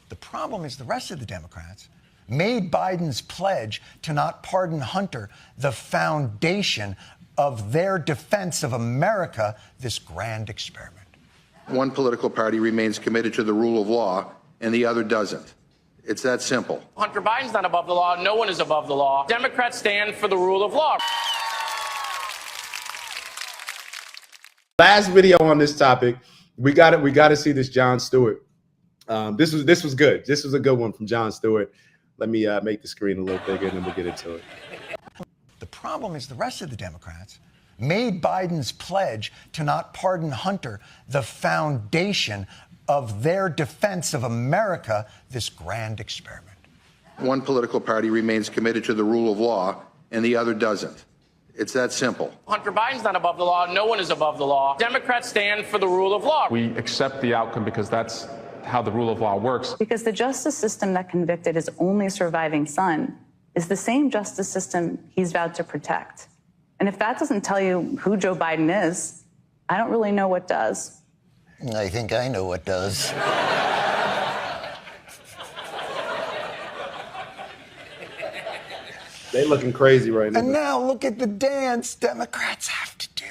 The problem is the rest of the Democrats made Biden's pledge to not pardon Hunter the foundation of their defense of America, this grand experiment. One political party remains committed to the rule of law and the other doesn't. It's that simple. Hunter Biden's not above the law. No one is above the law. Democrats stand for the rule of law. Last video on this topic, we got to see this Jon Stewart. This was good. This was a good one from Jon Stewart. Let me make the screen a little bigger, and then we'll get into it. The problem is the rest of the Democrats made Biden's pledge to not pardon Hunter the foundation of their defense of America, this grand experiment. One political party remains committed to the rule of law and the other doesn't. It's that simple. Hunter Biden's not above the law. No one is above the law. Democrats stand for the rule of law. We accept the outcome because that's how the rule of law works. Because the justice system that convicted his only surviving son is the same justice system he's vowed to protect. And if that doesn't tell you who Joe Biden is, I don't really know what does. I think I know what does. They looking crazy right now. And now look at the dance Democrats have to do.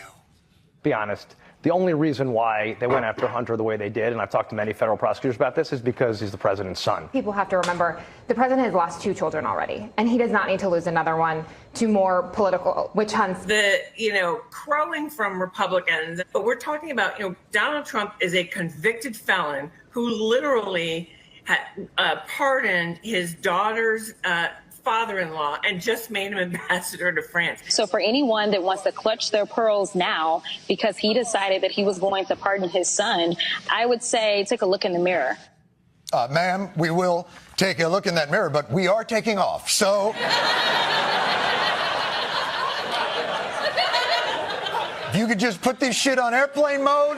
Be honest, the only reason why they went after Hunter the way they did, and I've talked to many federal prosecutors about this, is because he's the president's son. People have to remember the president has lost 2 children already, and he does not need to lose another one to more political witch hunts. The, crowing from Republicans, but we're talking about, Donald Trump is a convicted felon who literally had pardoned his daughter's father-in-law and just made him ambassador to France. So for anyone that wants to clutch their pearls now because he decided that he was going to pardon his son, I would say take a look in the mirror. Ma'am, we will take a look in that mirror, but we are taking off. So if you could just put this shit on airplane mode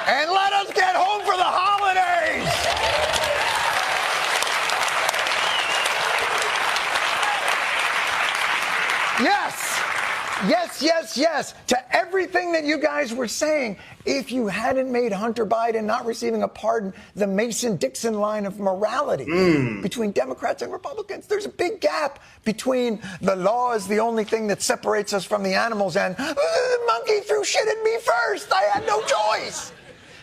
and let us get home for the holidays. Yes, to everything that you guys were saying. If you hadn't made Hunter Biden not receiving a pardon the Mason-Dixon line of morality between Democrats and Republicans, there's a big gap between the law is the only thing that separates us from the animals and the monkey threw shit at me first. I had no choice.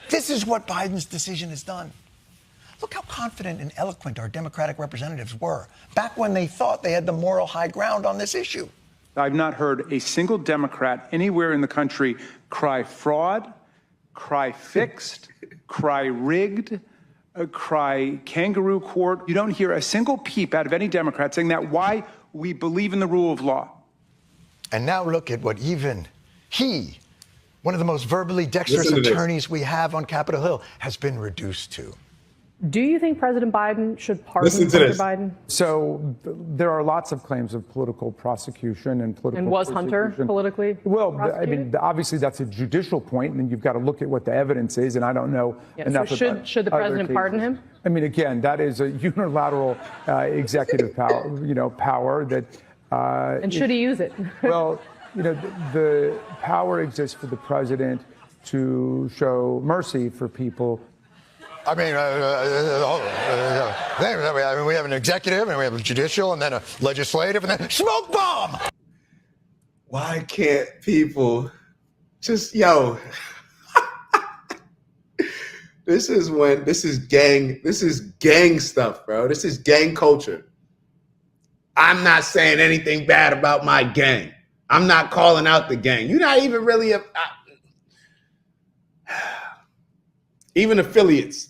This is what Biden's decision has done. Look how confident and eloquent our Democratic representatives were back when they thought they had the moral high ground on this issue. I've not heard a single Democrat anywhere in the country cry fraud, cry fixed, cry rigged, cry kangaroo court. You don't hear a single peep out of any Democrat saying that why we believe in the rule of law. And now look at what even he, one of the most verbally dexterous attorneys we have on Capitol Hill, has been reduced to. Do you think President Biden should pardon Hunter Biden? So there are lots of claims of political prosecution and political. And was Hunter politically? Well, I mean, obviously that's a judicial point, and you've got to look at what the evidence is. And I don't know enough. So should the president pardon him? I mean, again, that is a unilateral executive power. Power that. And should he use it? Well, the power exists for the president to show mercy for people. I mean, we have an executive, and we have a judicial, and then a legislative, and then smoke bomb. Why can't people just, this is gang stuff, bro. This is gang culture. I'm not saying anything bad about my gang. I'm not calling out the gang. You're not even really even affiliates.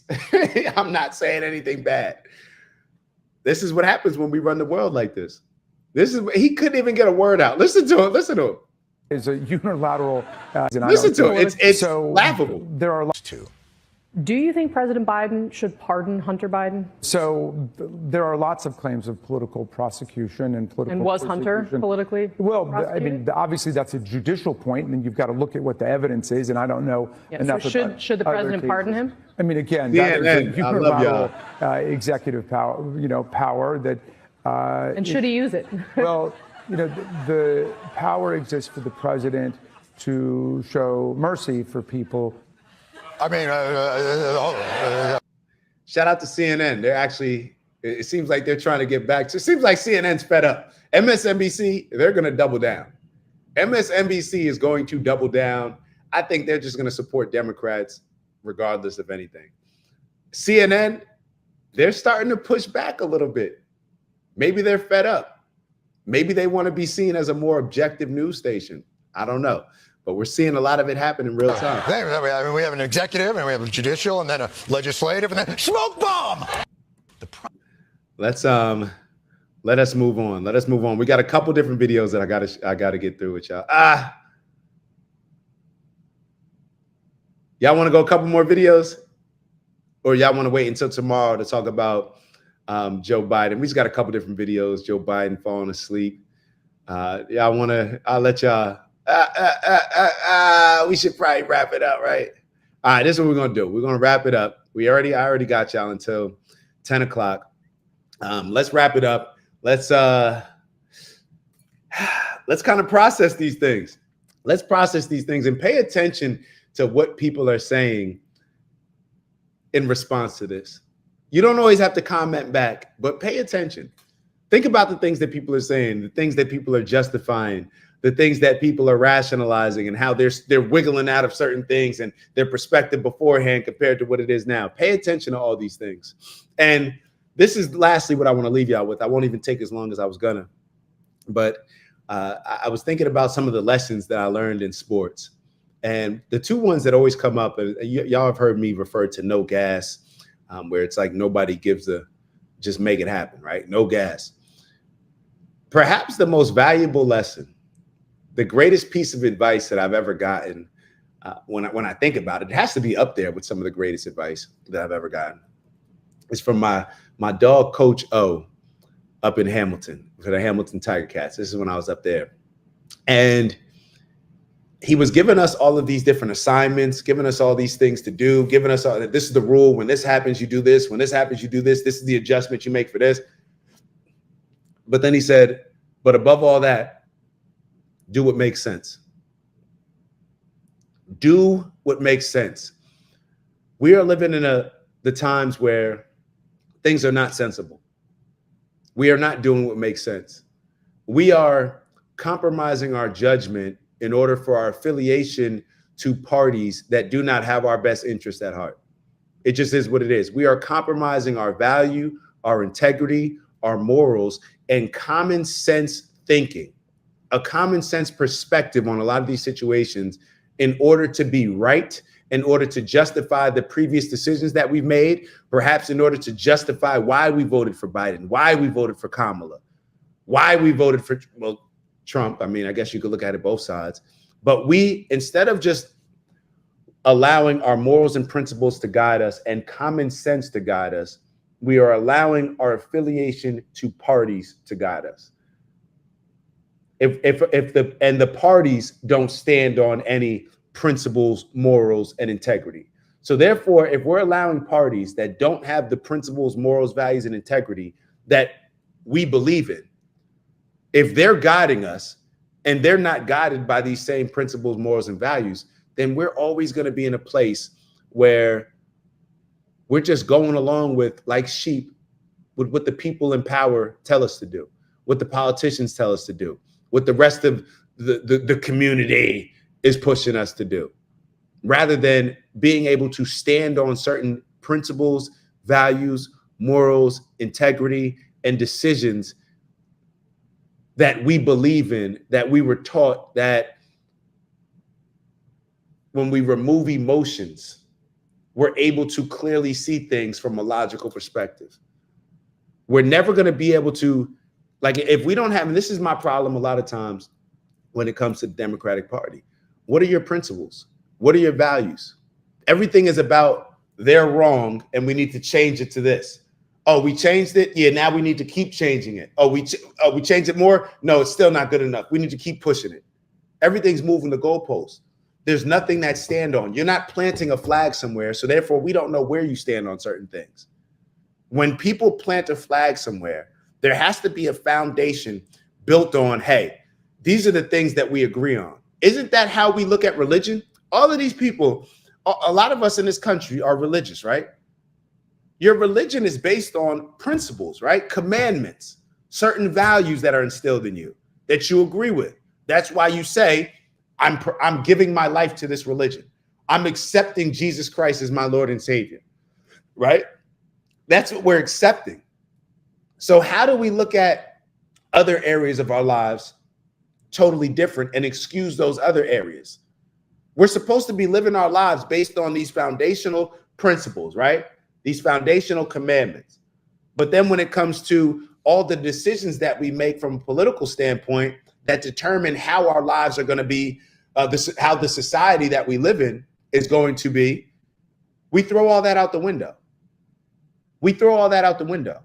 I'm not saying anything bad. This is what happens when we run the world like this. He couldn't even get a word out. Listen to him. It's a unilateral. Listen to it. It's so laughable. There are lots too. Do you think President Biden should pardon Hunter Biden? So there are lots of claims of political prosecution and political. And was Hunter politically? Well, I mean, obviously that's a judicial point, and you've got to look at what the evidence is. And I don't know enough. So should the president pardon him? I mean, again, that is a unilateral executive power. Power that. And should he use it? Well, the power exists for the president to show mercy for people. I mean, Shout out to CNN. They're actually, it seems like they're trying to get back to, it seems like CNN's fed up. MSNBC, they're going to double down. MSNBC is going to double down. I think they're just going to support Democrats regardless of anything. CNN, they're starting to push back a little bit. Maybe they're fed up. Maybe they want to be seen as a more objective news station. I don't know. But we're seeing a lot of it happen in real time. I mean, we have an executive, and we have a judicial, and then a legislative, and then smoke bomb. Let us move on. Let us move on. We got a couple different videos that I gotta get through with y'all. Y'all want to go a couple more videos, or y'all want to wait until tomorrow to talk about Joe Biden? We just got a couple different videos. Joe Biden falling asleep. Y'all want to? I'll let y'all. We should probably wrap it up, right? All right, this is what we're gonna do. We're gonna wrap it up. I already got y'all until 10 o'clock. Let's wrap it up. Let's kind of process these things. Let's process these things and pay attention to what people are saying in response to this. You don't always have to comment back, but pay attention. Think about the things that people are saying, the things that people are justifying, the things that people are rationalizing, and how they're wiggling out of certain things and their perspective beforehand compared to what it is now. Pay attention to all these things. And this is lastly what I want to leave y'all with. I won't even take as long as I was gonna, but I was thinking about some of the lessons that I learned in sports. And the two ones that always come up, y'all have heard me refer to no gas, where it's like nobody gives just make it happen, right? No gas. Perhaps the most valuable lesson, the greatest piece of advice that I've ever gotten, when I think about it, it has to be up there with some of the greatest advice that I've ever gotten. It's from my dog, Coach O, up in Hamilton for the Hamilton Tiger Cats. This is when I was up there. And he was giving us all of these different assignments, giving us all these things to do, giving us all, this is the rule. When this happens, you do this. When this happens, you do this. This is the adjustment you make for this. But then he said, but above all that, do what makes sense. Do what makes sense. We are living in the times where things are not sensible. We are not doing what makes sense. We are compromising our judgment in order for our affiliation to parties that do not have our best interest at heart. It just is what it is. We are compromising our value, our integrity, our morals, and common sense thinking, a common sense perspective on a lot of these situations in order to be right, in order to justify the previous decisions that we've made, perhaps in order to justify why we voted for Biden, why we voted for Kamala, why we voted for, well, Trump. I mean, I guess you could look at it both sides. But we, instead of just allowing our morals and principles to guide us and common sense to guide us, we are allowing our affiliation to parties to guide us. If the parties don't stand on any principles, morals, and integrity. So therefore, if we're allowing parties that don't have the principles, morals, values, and integrity that we believe in, if they're guiding us and they're not guided by these same principles, morals, and values, then we're always going to be in a place where we're just going along with, like sheep, with what the people in power tell us to do, what the politicians tell us to do, what the rest of the community is pushing us to do, rather than being able to stand on certain principles, values, morals, integrity, and decisions that we believe in, that we were taught that when we remove emotions, we're able to clearly see things from a logical perspective. We're never going to be able to, like, if we don't have, and this is my problem a lot of times when it comes to the Democratic Party. What are your principles? What are your values? Everything is about they're wrong and we need to change it to this. Oh, we changed it. Yeah, now we need to keep changing it. Oh, we changed it more. No, it's still not good enough. We need to keep pushing it. Everything's moving the goalposts. There's nothing that stand on. You're not planting a flag somewhere, so therefore we don't know where you stand on certain things. When people plant a flag somewhere, there has to be a foundation built on, hey, these are the things that we agree on. Isn't that how we look at religion? All of these people, a lot of us in this country are religious, right? Your religion is based on principles, right? Commandments, certain values that are instilled in you that you agree with. That's why you say, I'm giving my life to this religion. I'm accepting Jesus Christ as my Lord and Savior, right? That's what we're accepting. So how do we look at other areas of our lives totally different and excuse those other areas? We're supposed to be living our lives based on these foundational principles, right? These foundational commandments. But then when it comes to all the decisions that we make from a political standpoint that determine how our lives are going to be, how the society that we live in is going to be, we throw all that out the window. We throw all that out the window.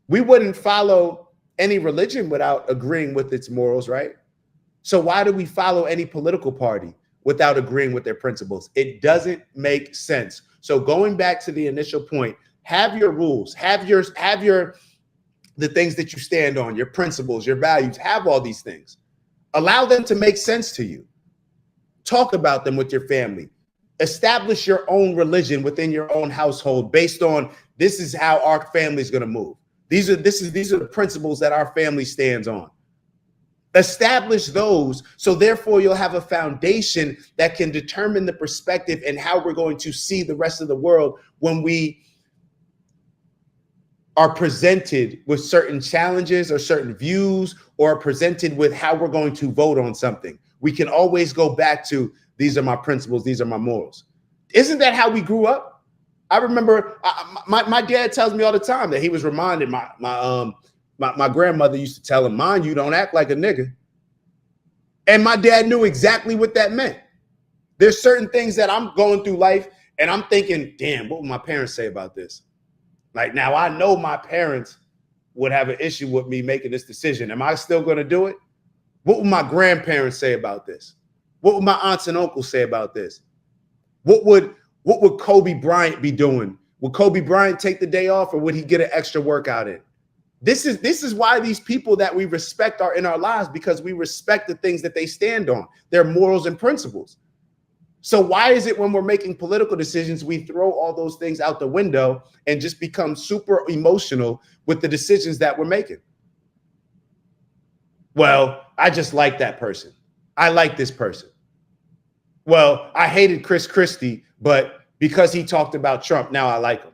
We wouldn't follow any religion without agreeing with its morals, right? So why do we follow any political party without agreeing with their principles? It doesn't make sense. So going back to the initial point, have your rules, have the things that you stand on, your principles, your values, have all these things. Allow them to make sense to you. Talk about them with your family. Establish your own religion within your own household based on this is how our family is going to move. These are the principles that our family stands on. Establish those, so therefore you'll have a foundation that can determine the perspective and how we're going to see the rest of the world when we are presented with certain challenges or certain views, or presented with how we're going to vote on something. We can always go back to, these are my principles, these are my morals. Isn't that how we grew up? I remember my dad tells me all the time that he was reminded, my grandmother used to tell him, mind you, don't act like a nigga. And my dad knew exactly what that meant. There's certain things that I'm going through life and I'm thinking, damn, what would my parents say about this? Like, now I know my parents would have an issue with me making this decision. Am I still going to do it? What would my grandparents say about this? What would my aunts and uncles say about this? What would Kobe Bryant be doing? Would Kobe Bryant take the day off, or would he get an extra workout in? This is why these people that we respect are in our lives, because we respect the things that they stand on, their morals and principles. So why is it when we're making political decisions, we throw all those things out the window and just become super emotional with the decisions that we're making? Well, I just like that person. I like this person. Well, I hated Chris Christie, but because he talked about Trump, now I like him.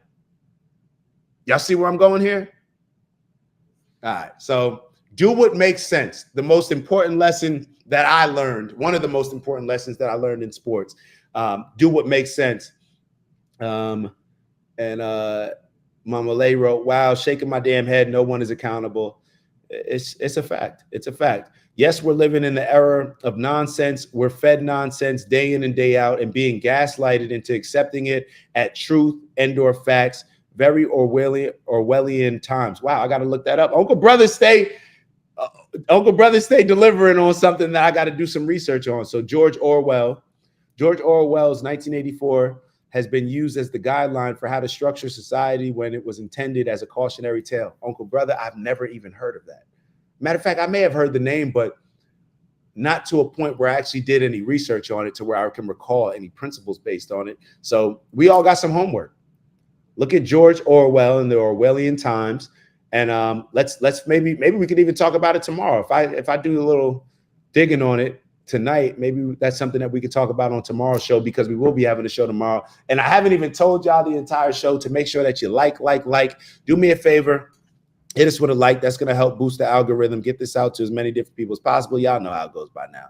Y'all see where I'm going here? All right, so do what makes sense. The most important lesson that I learned, one of the most important lessons that I learned in sports, do what makes sense. And Mama Lay wrote, wow, shaking my damn head, no one is accountable. It's a fact. It's a fact. Yes, we're living in the era of nonsense. We're fed nonsense day in and day out and being gaslighted into accepting it at truth and/or facts. Very Orwellian times. Wow, I got to look that up. Uncle Brother stay delivering on something that I got to do some research on. So George Orwell's 1984 has been used as the guideline for how to structure society when it was intended as a cautionary tale. Uncle Brother, I've never even heard of that. Matter of fact, I may have heard the name, but not to a point where I actually did any research on it to where I can recall any principles based on it. So we all got some homework. Look at George Orwell and the Orwellian times, and let's maybe we could even talk about it tomorrow. If I do a little digging on it tonight, maybe that's something that we could talk about on tomorrow's show, because we will be having a show tomorrow. And I haven't even told y'all the entire show to make sure that you like. Do me a favor, hit us with a like. That's going to help boost the algorithm, get this out to as many different people as possible. Y'all know how it goes by now.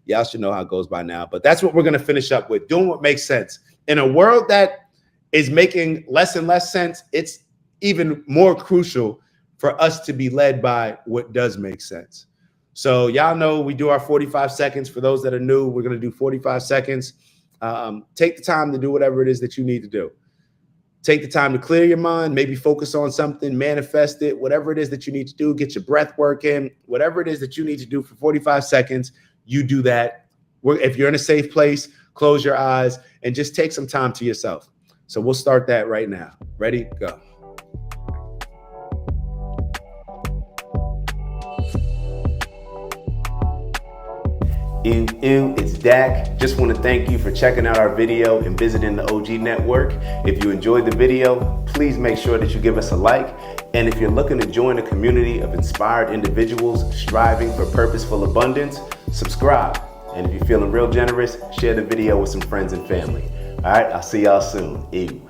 Y'all should know how it goes by now. But that's what we're going to finish up with, doing what makes sense. In a world that is making less and less sense, it's even more crucial for us to be led by what does make sense. So y'all know we do our 45 seconds. For those that are new, we're going to do 45 seconds. Take the time to do whatever it is that you need to do. Take the time to clear your mind, maybe focus on something, manifest it, whatever it is that you need to do, get your breath work in, whatever it is that you need to do for 45 seconds, you do that. If you're in a safe place, close your eyes and just take some time to yourself. So we'll start that right now. Ready? Go. Ew, ew, it's Dak. Just want to thank you for checking out our video and visiting the OG Network. If you enjoyed the video, please make sure that you give us a like. And if you're looking to join a community of inspired individuals striving for purposeful abundance, subscribe. And if you're feeling real generous, share the video with some friends and family. All right, I'll see y'all soon. Ew.